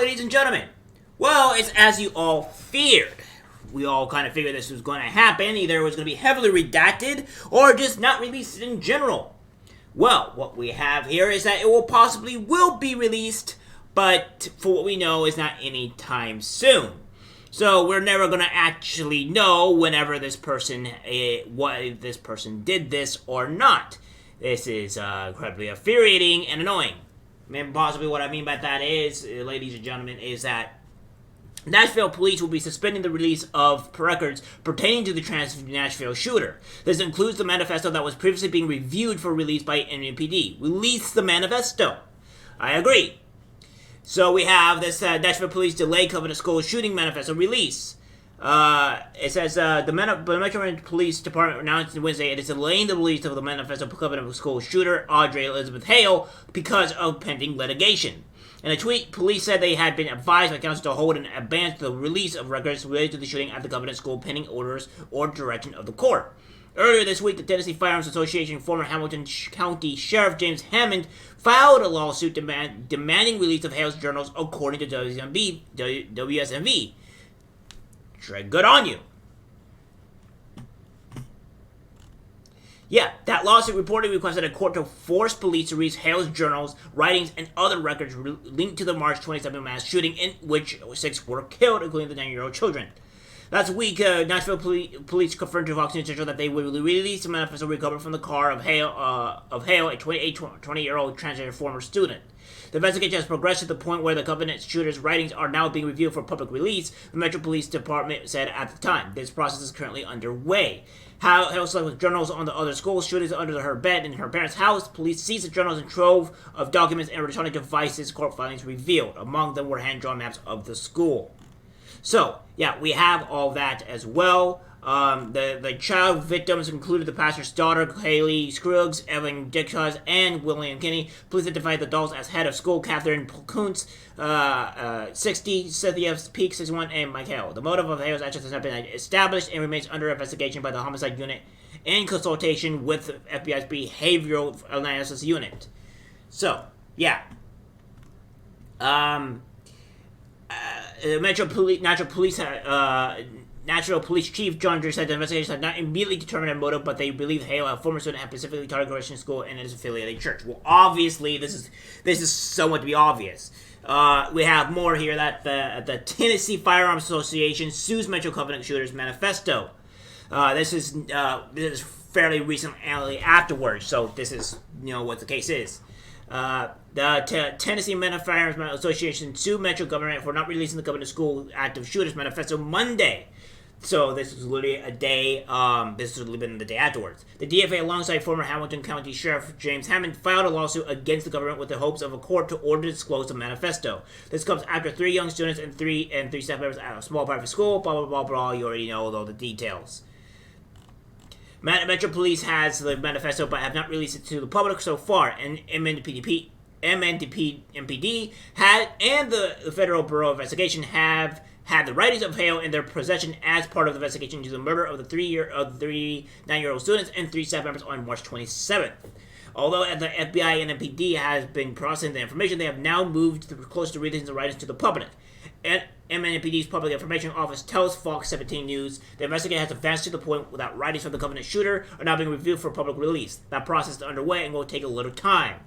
ladies and gentlemen. Well, it's as you all feared. We all kind of figured this was going to happen. Either it was going to be heavily redacted or just not released in general. Well, what we have here is that it will be released, but for what we know, is not anytime soon. So we're never going to actually know whenever this person, what this person did this or not. This is incredibly infuriating and annoying. And possibly what I mean by that is, ladies and gentlemen, is that Nashville police will be suspending the release of records pertaining to the Nashville shooter. This includes the manifesto that was previously being reviewed for release by NPD. Release the manifesto. I agree. So we have this Nashville police delay Covenant School shooting manifesto release. It says the Metro Police Department announced Wednesday it is delaying the release of the manifesto Covenant School shooter Audrey Elizabeth Hale because of pending litigation. In a tweet, police said they had been advised by counsel to hold and abandon the release of records related to the shooting at the Covenant School pending orders or direction of the court. Earlier this week, the Tennessee Firearms Association former Hamilton County Sheriff James Hammond filed a lawsuit demanding release of Hale's journals according to WSMV. Good on you. Yeah, that lawsuit reportedly requested a court to force police to release Hale's journals, writings, and other records linked to the March 27 mass shooting in which 6 were killed, including the 9-year-old children. Last week, Nashville police confirmed to Fox News Central that they would release the manifesto recovered from the car of Hale, a 20-year-old transgender former student. The investigation has progressed to the point where the Covenant shooter's writings are now being reviewed for public release, the Metro Police Department said at the time. This process is currently underway. Hale slept with journals on the other school shootings under her bed in her parents' house. Police seized the journals and trove of documents and electronic devices, court filings revealed. Among them were hand-drawn maps of the school. So, yeah, we have all that as well. The child victims included the pastor's daughter, Haley Scruggs, Evan Dixon, and William Kinney. Police identified the adults as head of school, Catherine Kuntz, 60, Cynthia Peak, 61, and Michael. The motive of Hale's actions has not been established and remains under investigation by the Homicide Unit in consultation with FBI's Behavioral Analysis Unit. So, yeah. Nashville Police Chief John Drew said the investigators had not immediately determined a motive, but they believe Hale, a former student, had specifically targeted Christian school and its affiliated church. Well, obviously, this is somewhat to be obvious. We have more here that the Tennessee Firearms Association sues Metro Covenant Shooters manifesto. This is fairly recently afterwards, so this is what the case is. The Tennessee Firearms Association sued Metro government for not releasing the Covenant School active shooters manifesto Monday. So this is literally a day, this has literally been the day afterwards. The DFA, alongside former Hamilton County Sheriff James Hammond, filed a lawsuit against the government with the hopes of a court to order to disclose the manifesto. This comes after 3 young students and three staff members at a small private school, blah, blah, blah, blah. You already know all the details. Metro Police has the manifesto, but have not released it to the public so far, and MPD and the Federal Bureau of Investigation have had the writings of Hale in their possession as part of the investigation into the murder of the 3 9-year-old students and 3 staff members on March 27th. Although the FBI and MPD has been processing the information, they have now moved close to releasing the writings to the public. And MNPD's Public Information Office tells Fox 17 News the investigation has advanced to the point that writings from the Covenant shooter are now being reviewed for public release. That process is underway and will take a little time.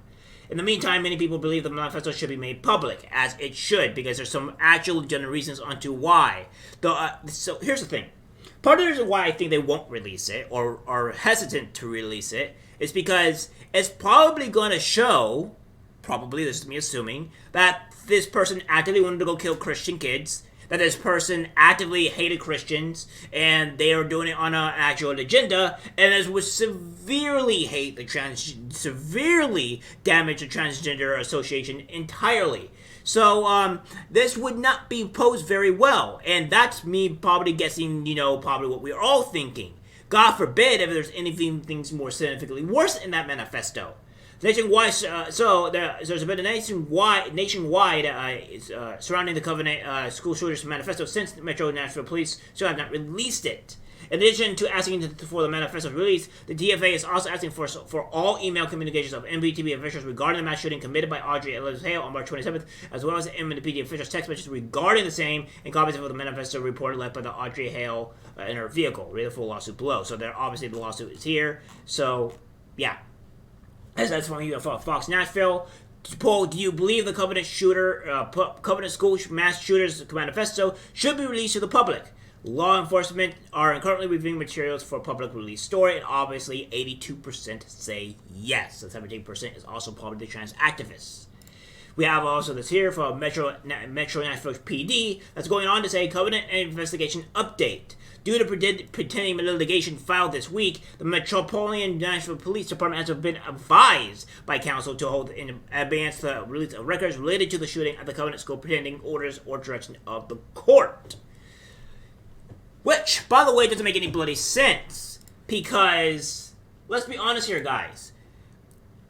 In the meantime, many people believe the manifesto should be made public, as it should, because there's some actual legitimate reasons onto why. So here's the thing. Part of the reason why I think they won't release it, or are hesitant to release it, is because it's probably going to show, this is me assuming, that this person actively wanted to go kill Christian kids, that this person actively hated Christians, and they are doing it on an actual agenda, and this would severely damage the Transgender Association entirely. So, this would not be posed very well, and that's me probably guessing, probably what we're all thinking. God forbid if there's anything more significantly worse in that manifesto. Nationwide, there's been a nationwide surrounding the Covenant school shooters manifesto since the Metro Nashville Police still have not released it. In addition to asking for the manifesto's release, the DFA is also asking for all email communications of MPTB officials regarding the mass shooting committed by Audrey Ellis Hale on March 27th, as well as the MPTB officials' text messages regarding the same, and copies of the manifesto report left by the Audrey Hale in her vehicle. Read the full lawsuit below. So there, obviously the lawsuit is here. So, yeah. As that's from you, Fox Nashville. Poll, do you believe the Covenant School mass shooters manifesto should be released to the public? Law enforcement are currently reviewing materials for public release story, and obviously 82% say yes. And 17% is also probably trans activists. We have also this here from Metro Nashville PD that's going on to say Covenant investigation update. Due to pretending litigation filed this week, the Metropolitan Nashville Police Department has been advised by counsel to hold in advance the release of records related to the shooting at the Covenant School pending orders or direction of the court. Which, by the way, doesn't make any bloody sense. Because, let's be honest here, guys.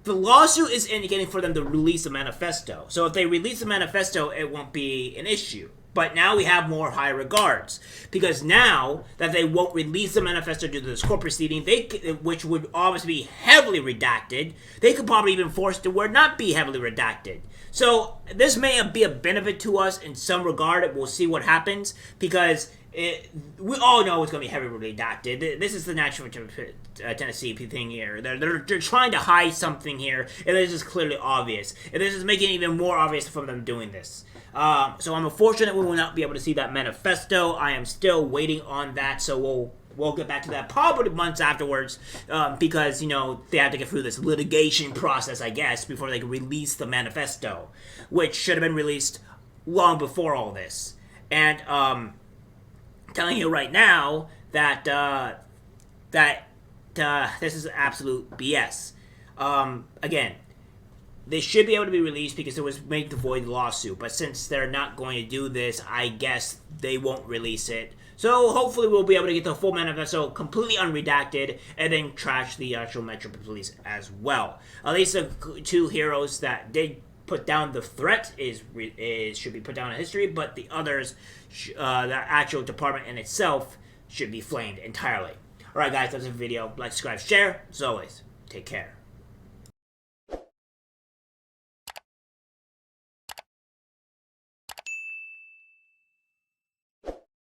The lawsuit is indicating for them to release the manifesto. So if they release the manifesto, it won't be an issue. But now we have more high regards. Because now that they won't release the manifesto due to this court proceeding, which would obviously be heavily redacted, they could probably even force the word not be heavily redacted. So this may be a benefit to us in some regard. We'll see what happens. Because we all know it's going to be heavily redacted. This is the Nashville, Tennessee thing here. They're trying to hide something here, and this is clearly obvious. And this is making it even more obvious from them doing this. So I'm unfortunate we will not be able to see that manifesto. I am still waiting on that, so we'll get back to that probably months afterwards, because, you know, they have to get through this litigation process, I guess, before they can release the manifesto, which should have been released long before all this. And, telling you right now that this is absolute BS. Again, they should be able to be released because it was made to void the lawsuit. But since they're not going to do this, I guess they won't release it. So hopefully we'll be able to get the full manifesto completely unredacted and then trash the actual Metro Police as well. At least the two heroes that did put down the threat should be put down in history, but the others, the actual department in itself, should be flamed entirely. Alright guys, that's the video. Like, subscribe, share. As always, take care.